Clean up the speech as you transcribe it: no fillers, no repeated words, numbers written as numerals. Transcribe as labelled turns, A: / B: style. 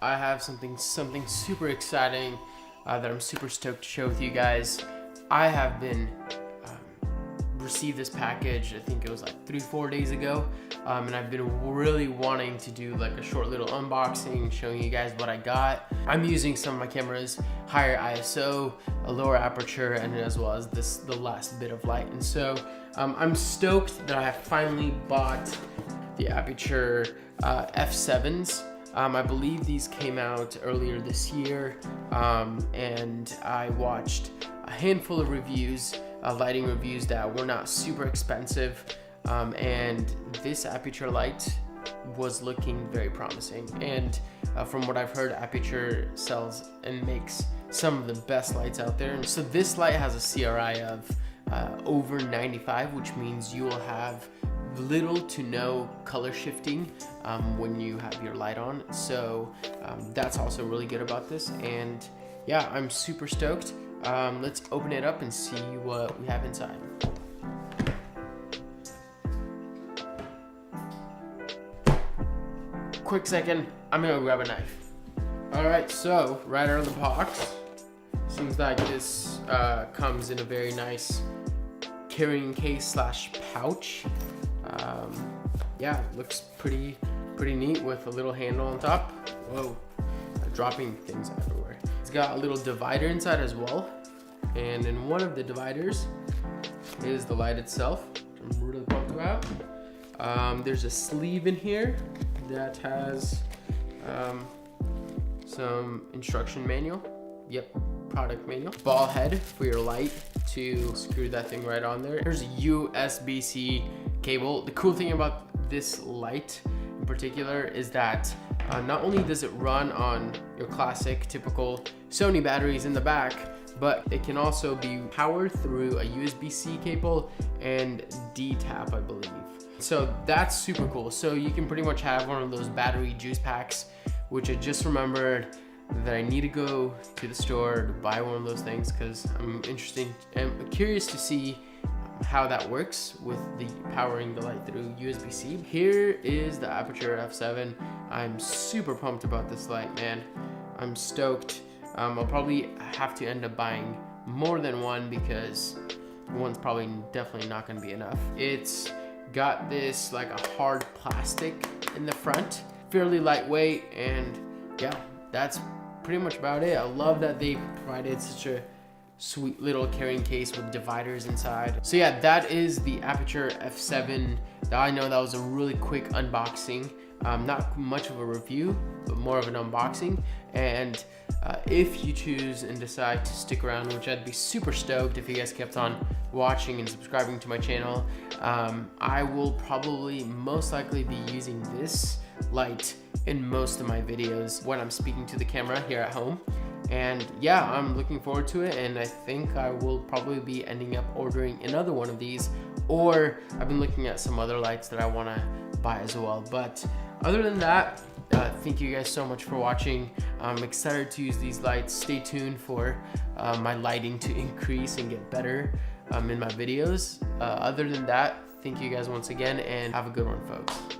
A: I have something super exciting that I'm super stoked to share with you guys. I have been received this package, I think it was like 3-4 days ago, and I've been really wanting to do like a short little unboxing showing you guys what I got. I'm using some of my cameras, higher ISO, a lower aperture, and as well as the last bit of light. And so I'm stoked that I have finally bought the Aputure F7s. I believe these came out earlier this year, and I watched a handful of reviews, lighting reviews that were not super expensive, and this Aputure light was looking very promising. And from what I've heard, Aputure sells and makes some of the best lights out there. So this light has a CRI of over 95, which means you will have little to no color shifting when you have your light on. So that's also really good about this. And yeah, I'm super stoked. Let's open it up and see what we have inside. Quick second, I'm gonna grab a knife. All right, so right out of the box, seems like this comes in a very nice carrying case slash pouch. Yeah, looks pretty neat with a little handle on top. Whoa, dropping things everywhere. It's got a little divider inside as well, and in one of the dividers is the light itself, which I'm really pumped about. There's a sleeve in here that has some instruction manual. Yep, product manual. Ball head for your light to screw that thing right on there. There's a USB-C cable. The cool thing about this light in particular is that not only does it run on your classic typical Sony batteries in the back, but it can also be powered through a USB-C cable and D-tap, I believe. So that's super cool. So you can pretty much have one of those battery juice packs, which I just remembered that I need to go to the store to buy one of those things, because I'm curious to see how that works with the powering the light through USB-C. Here is the Aputure F7. I'm super pumped about this light, man. I'm stoked. I'll probably have to end up buying more than one because one's probably definitely not gonna be enough. It's got this like a hard plastic in the front, fairly lightweight, and yeah, that's pretty much about it. I love that they provided such a sweet little carrying case with dividers inside. So yeah, that is the Aputure F7. I know that was a really quick unboxing. Not much of a review, but more of an unboxing. And if you choose and decide to stick around, which I'd be super stoked if you guys kept on watching and subscribing to my channel, I will probably most likely be using this light in most of my videos when I'm speaking to the camera here at home. And yeah, I'm looking forward to it, and I think I will probably be ending up ordering another one of these, or I've been looking at some other lights that I want to buy as well. But other than that, thank you guys so much for watching. I'm excited to use these lights. Stay tuned for my lighting to increase and get better in my videos. Other than that, thank you guys once again, and have a good one, folks.